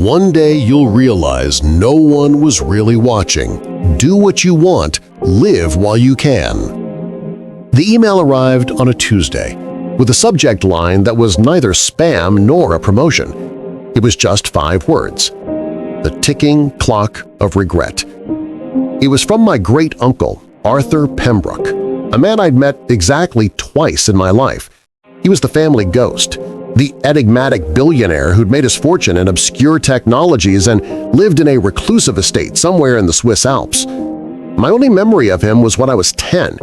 One day you'll realize no one was really watching. Do what you want, live while you can. The email arrived on a Tuesday, with a subject line that was neither spam nor a promotion. It was just 5 words: the ticking clock of regret. It was from my great-uncle, Arthur Pembroke, a man I'd met exactly twice in my life. He was the family ghost, the enigmatic billionaire who'd made his fortune in obscure technologies and lived in a reclusive estate somewhere in the Swiss Alps. My only memory of him was when I was 10.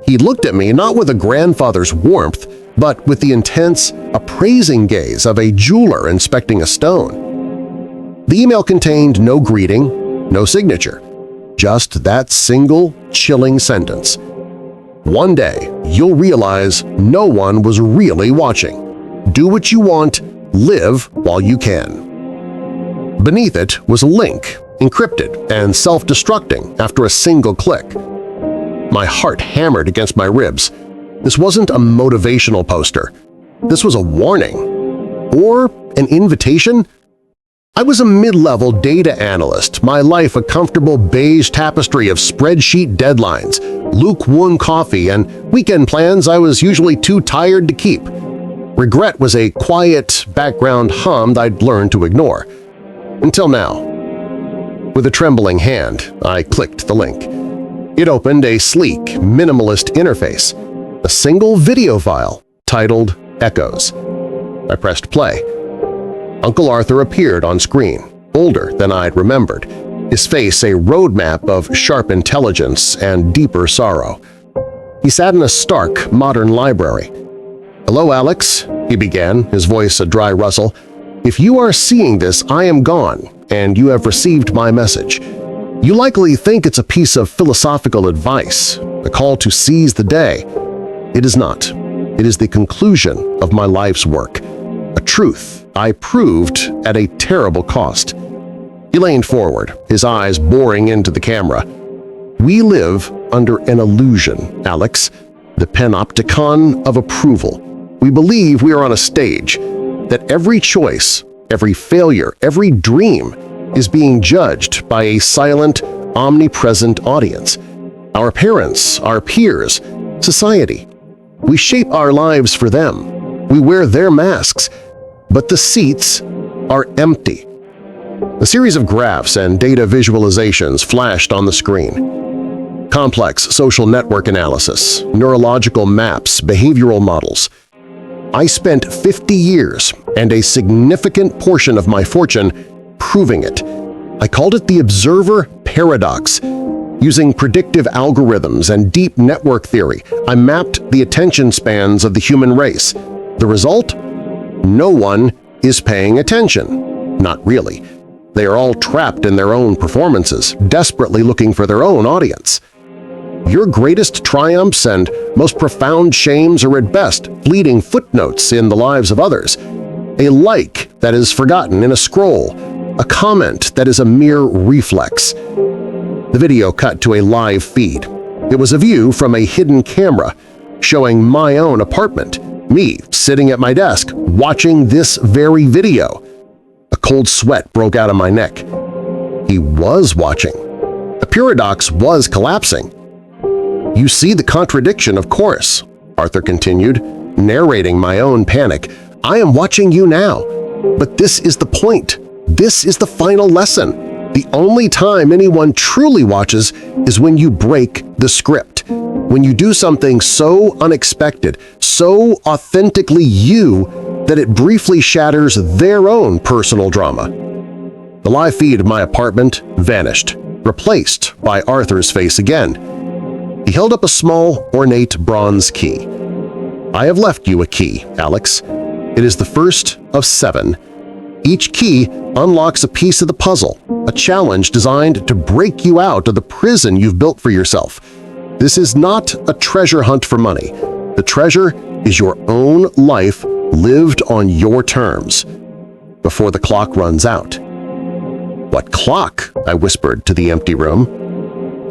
He looked at me not with a grandfather's warmth, but with the intense, appraising gaze of a jeweler inspecting a stone. The email contained no greeting, no signature, just that single, chilling sentence. One day, you'll realize no one was really watching. Do what you want, live while you can. Beneath it was a link, encrypted and self-destructing after a single click. My heart hammered against my ribs. This wasn't a motivational poster. This was a warning. Or an invitation? I was a mid-level data analyst, my life a comfortable beige tapestry of spreadsheet deadlines, lukewarm coffee, and weekend plans I was usually too tired to keep. Regret was a quiet, background hum I'd learned to ignore. Until now. With a trembling hand, I clicked the link. It opened a sleek, minimalist interface, a single video file titled Echoes. I pressed play. Uncle Arthur appeared on screen, older than I'd remembered, his face a roadmap of sharp intelligence and deeper sorrow. He sat in a stark, modern library. "Hello, Alex," he began, his voice a dry rustle. "If you are seeing this, I am gone, and you have received my message. You likely think it's a piece of philosophical advice, a call to seize the day. It is not. It is the conclusion of my life's work, a truth I proved at a terrible cost." He leaned forward, his eyes boring into the camera. "We live under an illusion, Alex, the panopticon of approval. We believe we are on a stage, that every choice, every failure, every dream is being judged by a silent, omnipresent audience. Our parents, our peers, society. We shape our lives for them. We wear their masks, but the seats are empty." A series of graphs and data visualizations flashed on the screen. Complex social network analysis, neurological maps, behavioral models. I spent 50 years and a significant portion of my fortune proving it. I called it the observer paradox. Using predictive algorithms and deep network theory, I mapped the attention spans of the human race. The result? No one is paying attention. Not really. They are all trapped in their own performances, desperately looking for their own audience. Your greatest triumphs and most profound shames are at best fleeting footnotes in the lives of others, a like that is forgotten in a scroll, a comment that is a mere reflex. The video cut to a live feed. It was a view from a hidden camera, showing my own apartment, me sitting at my desk watching this very video. A cold sweat broke out of my neck. He was watching. The paradox was collapsing. "You see the contradiction, of course," Arthur continued, narrating my own panic. "I am watching you now. But this is the point. This is the final lesson. The only time anyone truly watches is when you break the script, when you do something so unexpected, so authentically you, that it briefly shatters their own personal drama." The live feed of my apartment vanished, replaced by Arthur's face again. He held up a small, ornate bronze key. "I have left you a key, Alex. It is the first of 7. Each key unlocks a piece of the puzzle, a challenge designed to break you out of the prison you've built for yourself. This is not a treasure hunt for money. The treasure is your own life lived on your terms, before the clock runs out." "What clock?" I whispered to the empty room.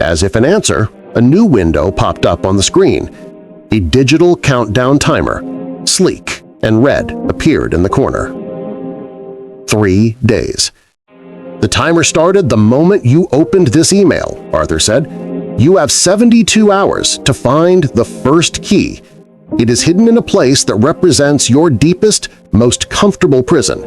As if in answer, a new window popped up on the screen. A digital countdown timer, sleek and red, appeared in the corner. 3 days. The timer started the moment you opened this email, Arthur said. You have 72 hours to find the first key. It is hidden in a place that represents your deepest, most comfortable prison.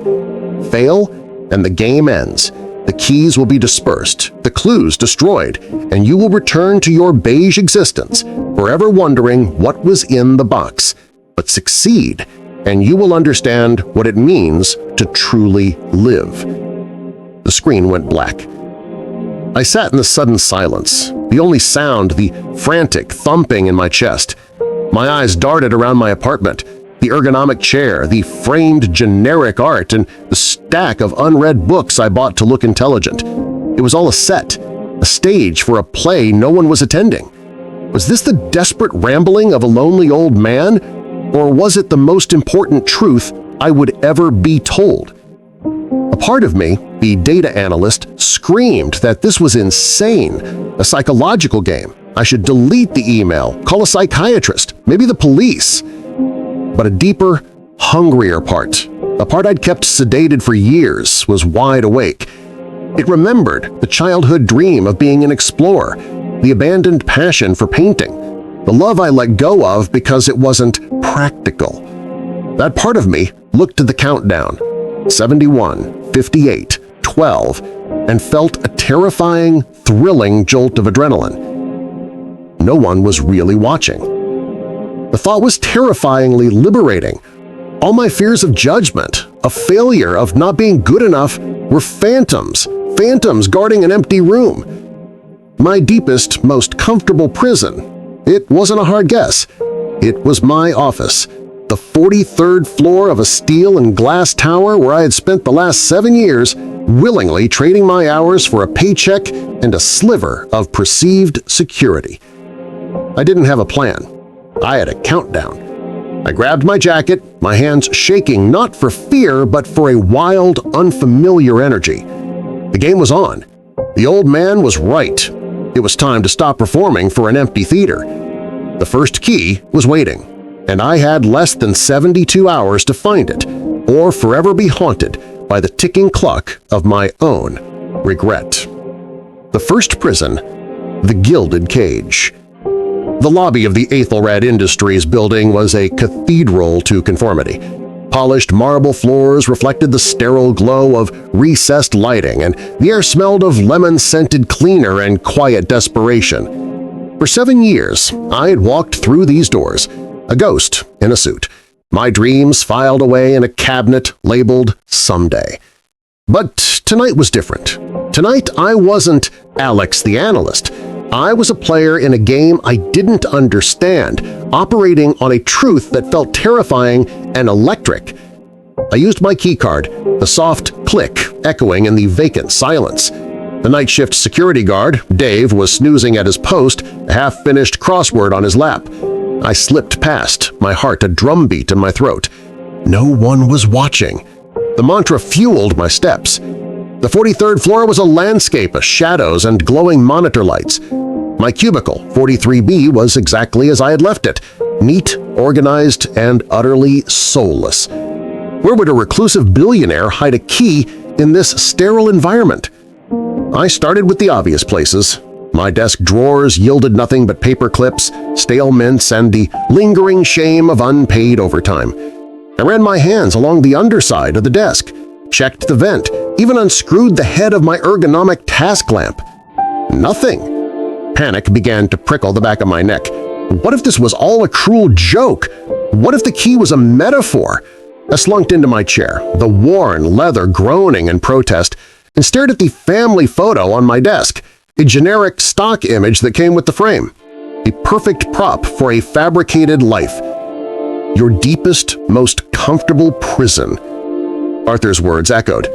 Fail, and the game ends. The keys will be dispersed, the clues destroyed, and you will return to your beige existence, forever wondering what was in the box. But succeed, and you will understand what it means to truly live. The screen went black. I sat in the sudden silence, the only sound the frantic thumping in my chest. My eyes darted around my apartment, the ergonomic chair, the framed generic art, and the stack of unread books I bought to look intelligent. It was all a set, a stage for a play no one was attending. Was this the desperate rambling of a lonely old man, or was it the most important truth I would ever be told? A part of me, the data analyst, screamed that this was insane, a psychological game. I should delete the email, call a psychiatrist, maybe the police. But a deeper, hungrier part, a part I'd kept sedated for years, was wide awake. It remembered the childhood dream of being an explorer, the abandoned passion for painting, the love I let go of because it wasn't practical. That part of me looked at the countdown, 71, 58, 12, and felt a terrifying, thrilling jolt of adrenaline. No one was really watching. The thought was terrifyingly liberating. All my fears of judgment, of failure, of not being good enough were phantoms guarding an empty room. My deepest, most comfortable prison. It wasn't a hard guess. It was my office, the 43rd floor of a steel and glass tower where I had spent the last 7 years willingly trading my hours for a paycheck and a sliver of perceived security. I didn't have a plan. I had a countdown. I grabbed my jacket, my hands shaking not for fear but for a wild, unfamiliar energy. The game was on. The old man was right. It was time to stop performing for an empty theater. The first key was waiting, and I had less than 72 hours to find it, or forever be haunted by the ticking clock of my own regret. The first prison, the Gilded Cage. The lobby of the Ethelred Industries building was a cathedral to conformity. Polished marble floors reflected the sterile glow of recessed lighting, and the air smelled of lemon-scented cleaner and quiet desperation. For 7 years, I had walked through these doors, a ghost in a suit, my dreams filed away in a cabinet labeled Someday. But tonight was different. Tonight I wasn't Alex the Analyst. I was a player in a game I didn't understand, operating on a truth that felt terrifying and electric. I used my keycard, the soft click echoing in the vacant silence. The night shift security guard, Dave, was snoozing at his post, a half-finished crossword on his lap. I slipped past, my heart a drumbeat in my throat. No one was watching. The mantra fueled my steps. The 43rd floor was a landscape of shadows and glowing monitor lights. My cubicle, 43B, was exactly as I had left it, neat, organized, and utterly soulless. Where would a reclusive billionaire hide a key in this sterile environment? I started with the obvious places. My desk drawers yielded nothing but paper clips, stale mints, and the lingering shame of unpaid overtime. I ran my hands along the underside of the desk, checked the vent, even unscrewed the head of my ergonomic task lamp. Nothing. Panic began to prickle the back of my neck. What if this was all a cruel joke? What if the key was a metaphor? I slunked into my chair, the worn leather groaning in protest, and stared at the family photo on my desk, a generic stock image that came with the frame. A perfect prop for a fabricated life. Your deepest, most comfortable prison. Arthur's words echoed.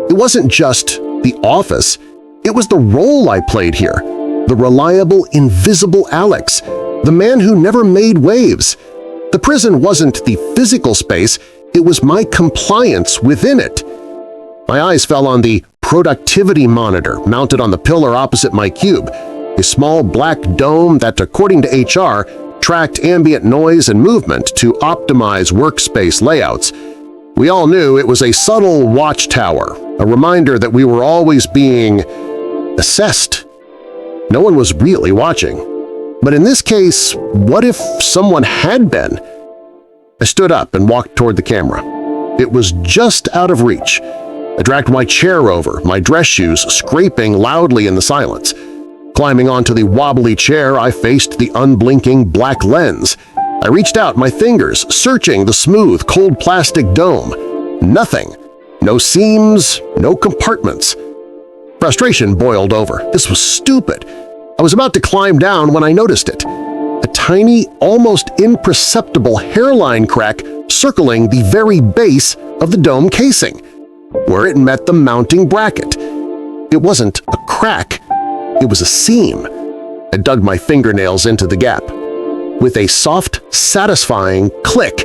It wasn't just the office. It was the role I played here. The reliable, invisible Alex. The man who never made waves. The prison wasn't the physical space. It was my compliance within it. My eyes fell on the productivity monitor mounted on the pillar opposite my cube, a small black dome that, according to HR, tracked ambient noise and movement to optimize workspace layouts. We all knew it was a subtle watchtower, a reminder that we were always being assessed. No one was really watching. But in this case, what if someone had been? I stood up and walked toward the camera. It was just out of reach. I dragged my chair over, my dress shoes scraping loudly in the silence. Climbing onto the wobbly chair, I faced the unblinking black lens. I reached out my fingers, searching the smooth, cold plastic dome. Nothing. No seams, no compartments. Frustration boiled over. This was stupid. I was about to climb down when I noticed it. A tiny, almost imperceptible hairline crack circling the very base of the dome casing, where it met the mounting bracket. It wasn't a crack. It was a seam. I dug my fingernails into the gap. With a soft, satisfying click,